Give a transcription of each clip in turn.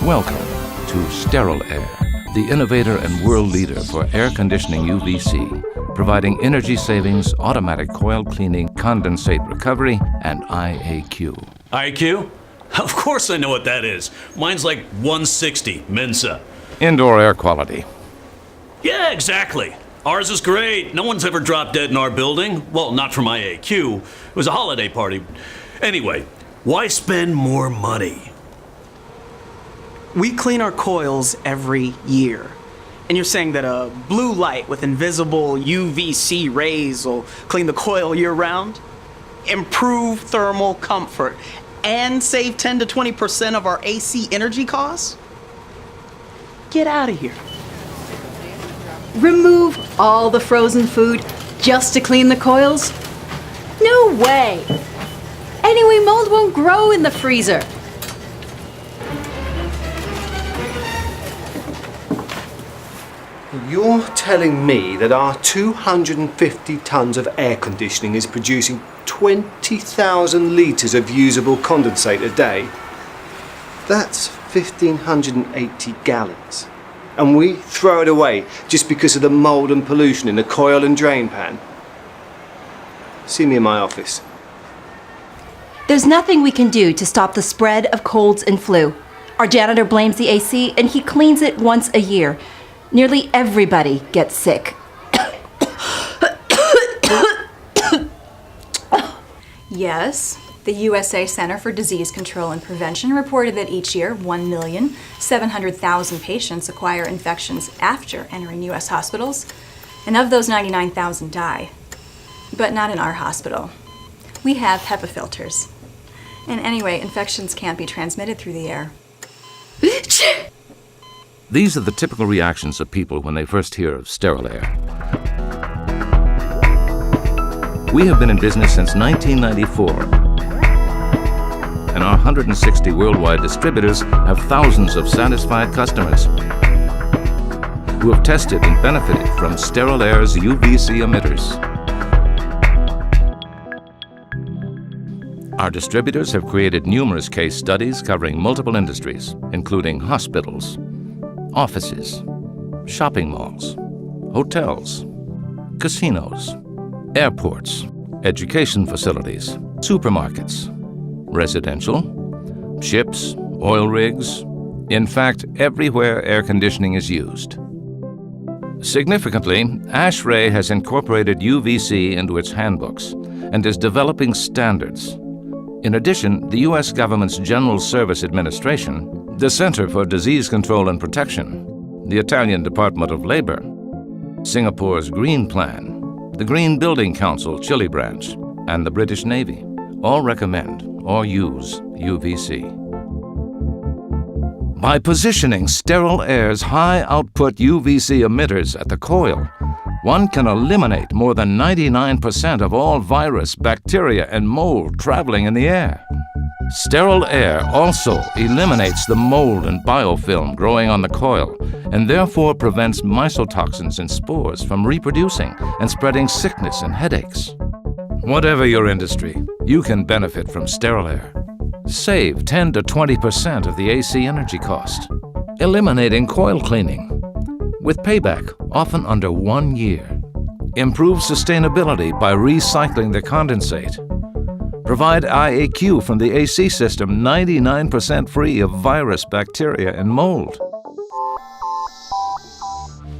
Welcome to Sterile Air, the innovator and world leader for air conditioning UVC, providing energy savings, automatic coil cleaning, condensate recovery, and IAQ. IQ? Of course I know what that is. Mine's like 160 Mensa. Indoor air quality. Yeah, exactly. Ours is great. No one's ever dropped dead in our building. Well, not from IAQ. It was a holiday party. Anyway, why spend more money? We clean our coils every year. And you're saying that a blue light with invisible UVC rays will clean the coil year-round? Improve thermal comfort and save 10 to 20% of our AC energy costs? Get out of here. Remove all the frozen food just to clean the coils? No way! Anyway, mold won't grow in the freezer. You're telling me that our 250 tons of air conditioning is producing 20,000 litres of usable condensate a day? That's 1,580 gallons. And we throw it away just because of the mould and pollution in the coil and drain pan? See me in my office. There's nothing we can do to stop the spread of colds and flu. Our janitor blames the AC and he cleans it once a year. Nearly everybody gets sick. Yes, the USA Center for Disease Control and Prevention reported that each year 1,700,000 patients acquire infections after entering US hospitals, and of those 99,000 die. But not in our hospital. We have HEPA filters. And anyway, infections can't be transmitted through the air. These are the typical reactions of people when they first hear of sterile air. We have been in business since 1994, and our 160 worldwide distributors have thousands of satisfied customers who have tested and benefited from Sterile Air's UVC emitters. Our distributors have created numerous case studies covering multiple industries, including hospitals, offices, shopping malls, hotels, casinos, airports, education facilities, supermarkets, residential, ships, oil rigs, in fact, everywhere air conditioning is used. Significantly, ASHRAE has incorporated UVC into its handbooks and is developing standards. In addition, the U.S. government's General Service Administration, the Center for Disease Control and Protection, the Italian Department of Labor, Singapore's Green Plan, the Green Building Council Chile branch, and the British Navy all recommend or use UVC. By positioning Sterile Air's high-output UVC emitters at the coil, one can eliminate more than 99% of all virus, bacteria, and mold traveling in the air. Sterile Air also eliminates the mold and biofilm growing on the coil and therefore prevents mycotoxins and spores from reproducing and spreading sickness and headaches. Whatever your industry, you can benefit from Sterile Air. Save 10 to 20% of the AC energy cost, eliminating coil cleaning, with payback often under 1 year. Improve sustainability by recycling the condensate. Provide IAQ from the AC system 99% free of virus, bacteria, and mold.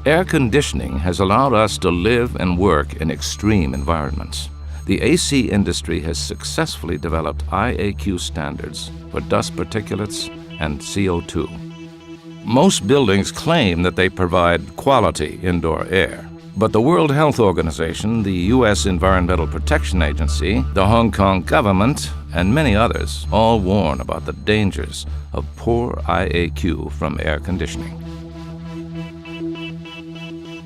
Air conditioning has allowed us to live and work in extreme environments. The AC industry has successfully developed IAQ standards for dust particulates and CO2. Most buildings claim that they provide quality indoor air. But the World Health Organization, the U.S. Environmental Protection Agency, the Hong Kong government, and many others all warn about the dangers of poor IAQ from air conditioning.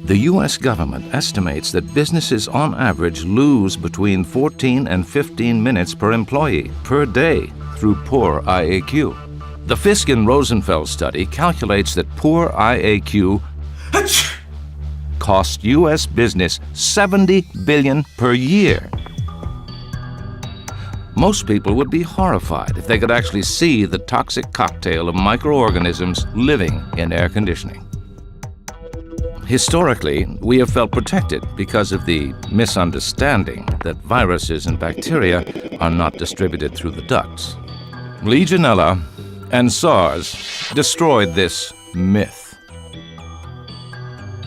The U.S. government estimates that businesses on average lose between 14 and 15 minutes per employee per day through poor IAQ. The Fisk and Rosenfeld study calculates that poor IAQ cost U.S. business $70 billion per year. Most people would be horrified if they could actually see the toxic cocktail of microorganisms living in air conditioning. Historically, we have felt protected because of the misunderstanding that viruses and bacteria are not distributed through the ducts. Legionella and SARS destroyed this myth.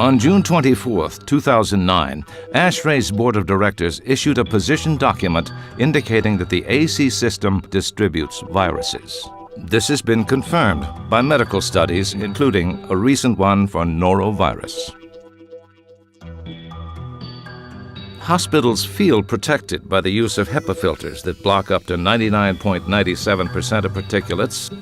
On June 24, 2009, ASHRAE's Board of Directors issued a position document indicating that the AC system distributes viruses. This has been confirmed by medical studies, including a recent one for norovirus. Hospitals feel protected by the use of HEPA filters that block up to 99.97% of particulates.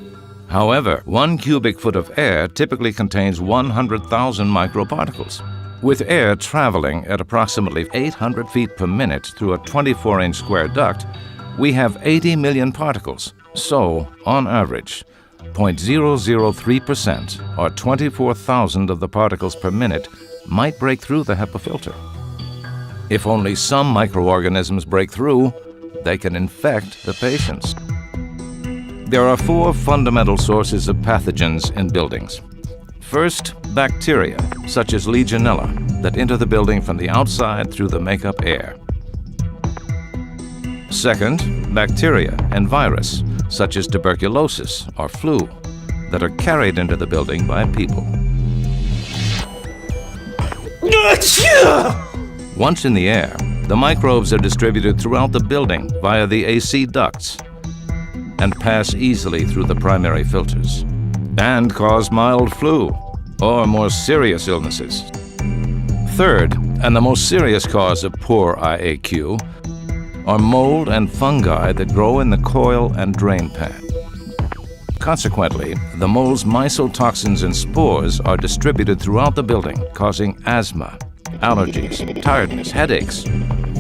However, 1 cubic foot of air typically contains 100,000 microparticles. With air traveling at approximately 800 feet per minute through a 24-inch square duct, we have 80 million particles. So, on average, 0.003%, or 24,000 of the particles per minute, might break through the HEPA filter. If only some microorganisms break through, they can infect the patients. There are 4 fundamental sources of pathogens in buildings. First, bacteria, such as Legionella, that enter the building from the outside through the makeup air. Second, bacteria and virus, such as tuberculosis or flu, that are carried into the building by people. Once in the air, the microbes are distributed throughout the building via the AC ducts and pass easily through the primary filters and cause mild flu or more serious illnesses. Third, and the most serious cause of poor IAQ, are mold and fungi that grow in the coil and drain pan. Consequently, the mold's mycotoxins and spores are distributed throughout the building, causing asthma, allergies, tiredness, headaches,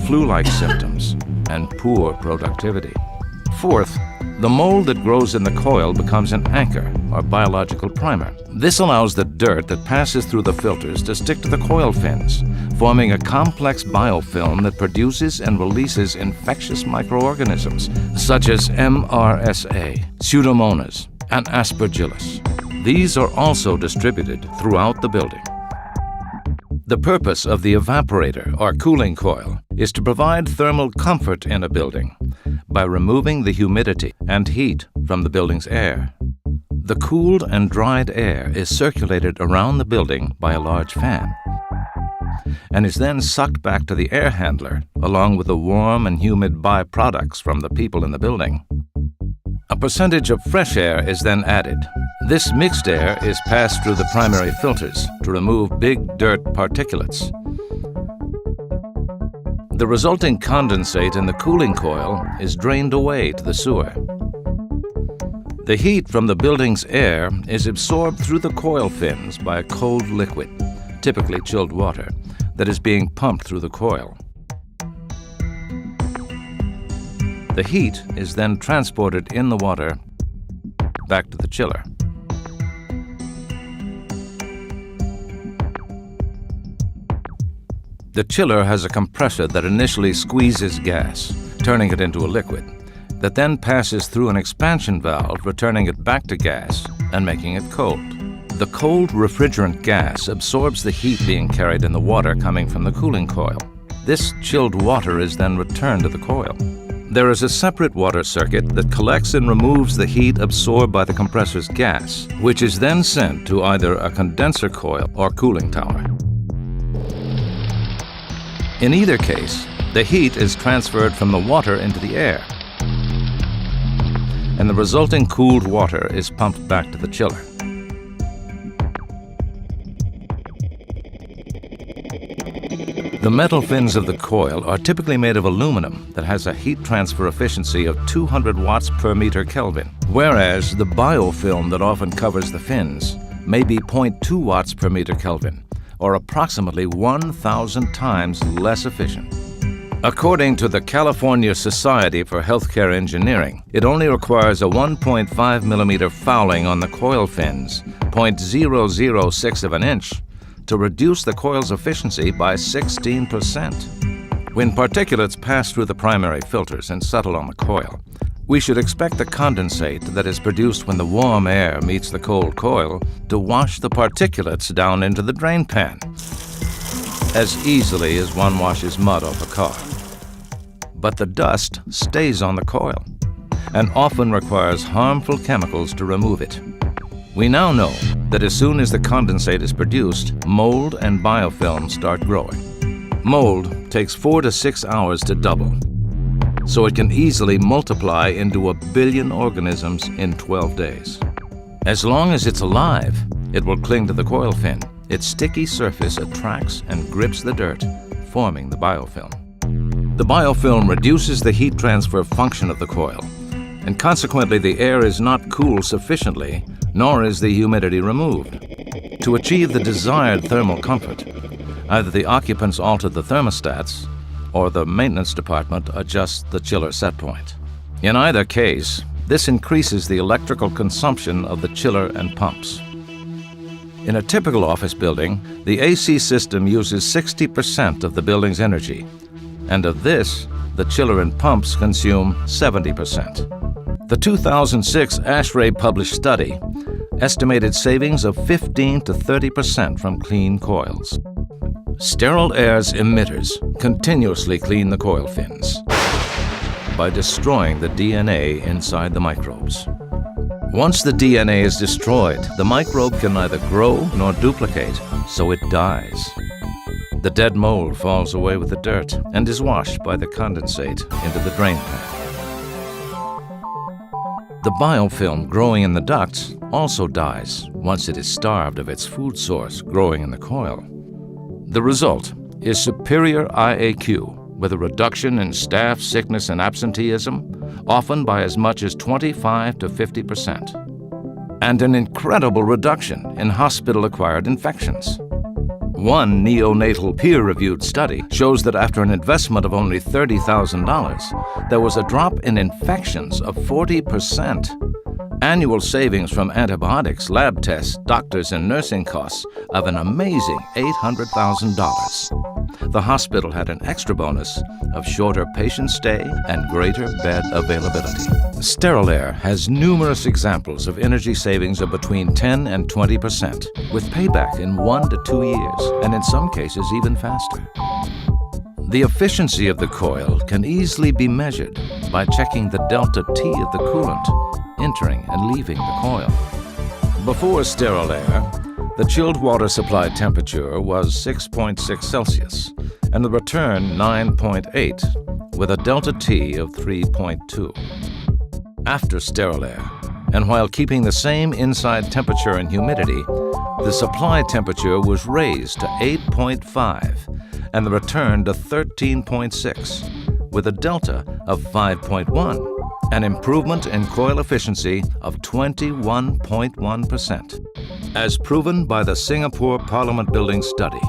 flu-like symptoms, and poor productivity. Fourth, the mold that grows in the coil becomes an anchor, or biological primer. This allows the dirt that passes through the filters to stick to the coil fins, forming a complex biofilm that produces and releases infectious microorganisms, such as MRSA, Pseudomonas, and Aspergillus. These are also distributed throughout the building. The purpose of the evaporator, or cooling coil, is to provide thermal comfort in a building by removing the humidity and heat from the building's air. The cooled and dried air is circulated around the building by a large fan and is then sucked back to the air handler along with the warm and humid byproducts from the people in the building. A percentage of fresh air is then added. This mixed air is passed through the primary filters to remove big dirt particulates. The resulting condensate in the cooling coil is drained away to the sewer. The heat from the building's air is absorbed through the coil fins by a cold liquid, typically chilled water, that is being pumped through the coil. The heat is then transported in the water back to the chiller. The chiller has a compressor that initially squeezes gas, turning it into a liquid, that then passes through an expansion valve, returning it back to gas and making it cold. The cold refrigerant gas absorbs the heat being carried in the water coming from the cooling coil. This chilled water is then returned to the coil. There is a separate water circuit that collects and removes the heat absorbed by the compressor's gas, which is then sent to either a condenser coil or cooling tower. In either case, the heat is transferred from the water into the air, and the resulting cooled water is pumped back to the chiller. The metal fins of the coil are typically made of aluminum that has a heat transfer efficiency of 200 watts per meter Kelvin, whereas the biofilm that often covers the fins may be 0.2 watts per meter Kelvin, or approximately 1,000 times less efficient. According to the California Society for Healthcare Engineering, it only requires a 1.5 millimeter fouling on the coil fins, 0.006 of an inch, to reduce the coil's efficiency by 16%. When particulates pass through the primary filters and settle on the coil, we should expect the condensate that is produced when the warm air meets the cold coil to wash the particulates down into the drain pan, as easily as one washes mud off a car. But the dust stays on the coil and often requires harmful chemicals to remove it. We now know that as soon as the condensate is produced, mold and biofilm start growing. Mold takes 4 to 6 hours to double, so it can easily multiply into 1 billion organisms in 12 days. As long as it's alive, it will cling to the coil fin. Its sticky surface attracts and grips the dirt, forming the biofilm. The biofilm reduces the heat transfer function of the coil, and consequently the air is not cooled sufficiently, nor is the humidity removed. To achieve the desired thermal comfort, either the occupants alter the thermostats or the maintenance department adjusts the chiller set point. In either case, this increases the electrical consumption of the chiller and pumps. In a typical office building, the AC system uses 60% of the building's energy, and of this, the chiller and pumps consume 70%. The 2006 ASHRAE published study estimated savings of 15 to 30% from clean coils. Sterile Air's emitters continuously clean the coil fins by destroying the DNA inside the microbes. Once the DNA is destroyed, the microbe can neither grow nor duplicate, so it dies. The dead mold falls away with the dirt and is washed by the condensate into the drain pan. The biofilm growing in the ducts also dies once it is starved of its food source growing in the coil. The result is superior IAQ with a reduction in staff sickness and absenteeism, often by as much as 25 to 50%, and an incredible reduction in hospital-acquired infections. One neonatal peer-reviewed study shows that after an investment of only $30,000, there was a drop in infections of 40%. Annual savings from antibiotics, lab tests, doctors, and nursing costs of an amazing $800,000. The hospital had an extra bonus of shorter patient stay and greater bed availability. Sterile Air has numerous examples of energy savings of between 10 and 20%, with payback in 1 to 2 years, and in some cases even faster. The efficiency of the coil can easily be measured by checking the delta T of the coolant entering and leaving the coil. Before Sterile Air, the chilled water supply temperature was 6.6 Celsius and the return 9.8 with a delta T of 3.2. After Sterile Air, and while keeping the same inside temperature and humidity, the supply temperature was raised to 8.5 and the return to 13.6 with a delta of 5.1. An improvement in coil efficiency of 21.1%. As proven by the Singapore Parliament Building study,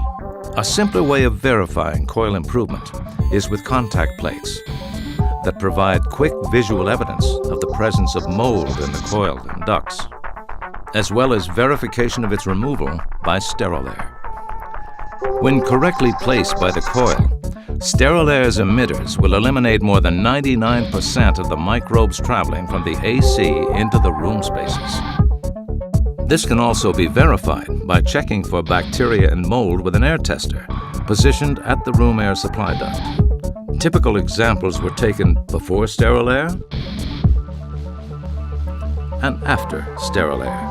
a simpler way of verifying coil improvement is with contact plates that provide quick visual evidence of the presence of mold in the coil and ducts, as well as verification of its removal by Sterile Air. When correctly placed by the coil, Sterile Air's emitters will eliminate more than 99% of the microbes traveling from the AC into the room spaces. This can also be verified by checking for bacteria and mold with an air tester positioned at the room air supply duct. Typical examples were taken before Sterile Air and after Sterile Air.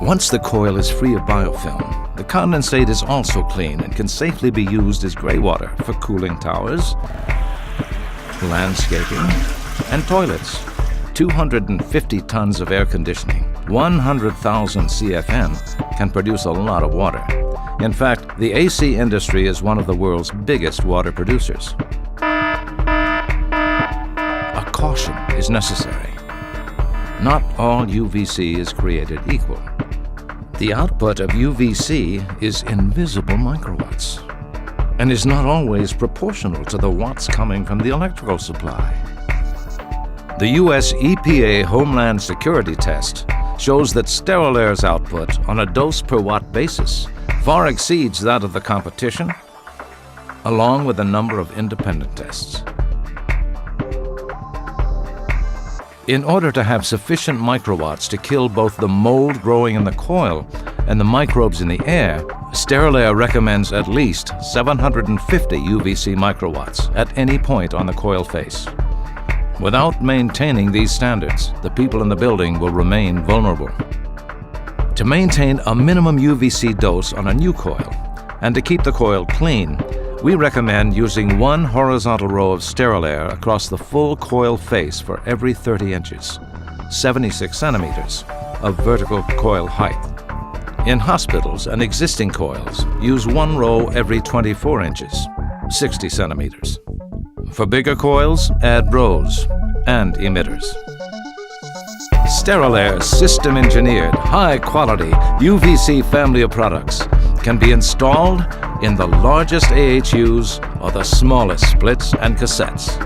Once the coil is free of biofilm, the condensate is also clean and can safely be used as gray water for cooling towers, landscaping, and toilets. 250 tons of air conditioning, 100,000 CFM can produce a lot of water. In fact, the AC industry is one of the world's biggest water producers. A caution is necessary. Not all UVC is created equal. The output of UVC is invisible microwatts and is not always proportional to the watts coming from the electrical supply. The U.S. EPA Homeland Security test shows that Sterile Air's output on a dose per watt basis far exceeds that of the competition along with a number of independent tests. In order to have sufficient microwatts to kill both the mold growing in the coil and the microbes in the air, Sterilair recommends at least 750 UVC microwatts at any point on the coil face. Without maintaining these standards, the people in the building will remain vulnerable. To maintain a minimum UVC dose on a new coil and to keep the coil clean, we recommend using one horizontal row of Sterilair across the full coil face for every 30 inches, 76 centimeters of vertical coil height. In hospitals and existing coils, use one row every 24 inches, 60 centimeters. For bigger coils, add rows and emitters. Sterilair's system-engineered, high-quality UVC family of products can be installed in the largest AHUs or the smallest splits and cassettes.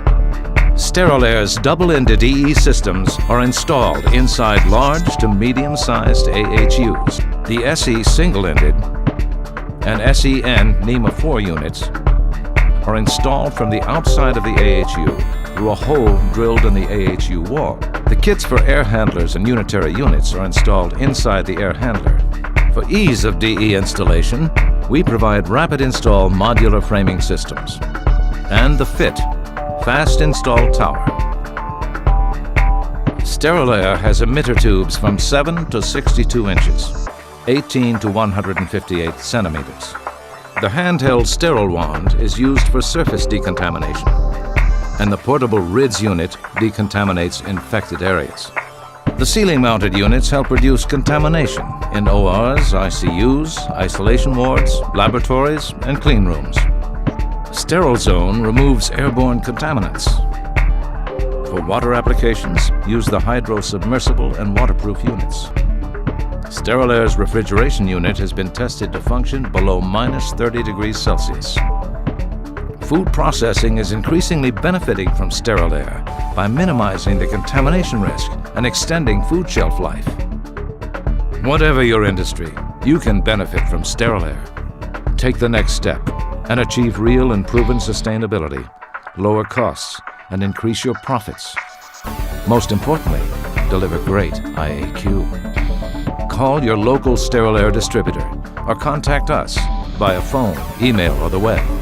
Sterilair's double-ended EE systems are installed inside large to medium-sized AHUs. The SE single-ended and SEN NEMA 4 units are installed from the outside of the AHU through a hole drilled in the AHU wall. The kits for air handlers and unitary units are installed inside the air handler. For ease of DE installation, we provide rapid install modular framing systems and the FIT, Fast Install Tower. Sterilair has emitter tubes from 7 to 62 inches, 18 to 158 centimeters. The handheld sterile wand is used for surface decontamination, and the portable RIDS unit decontaminates infected areas. The ceiling-mounted units help reduce contamination in ORs, ICUs, isolation wards, laboratories, and clean rooms. Sterile Zone removes airborne contaminants. For water applications, use the hydro-submersible and waterproof units. Sterilair's refrigeration unit has been tested to function below minus 30 degrees Celsius. Food processing is increasingly benefiting from Sterilair by minimizing the contamination risk and extending food shelf life. Whatever your industry, you can benefit from Sterilair. Take the next step and achieve real and proven sustainability, lower costs, and increase your profits. Most importantly, deliver great IAQ. Call your local Sterilair distributor or contact us via phone, email, or the web.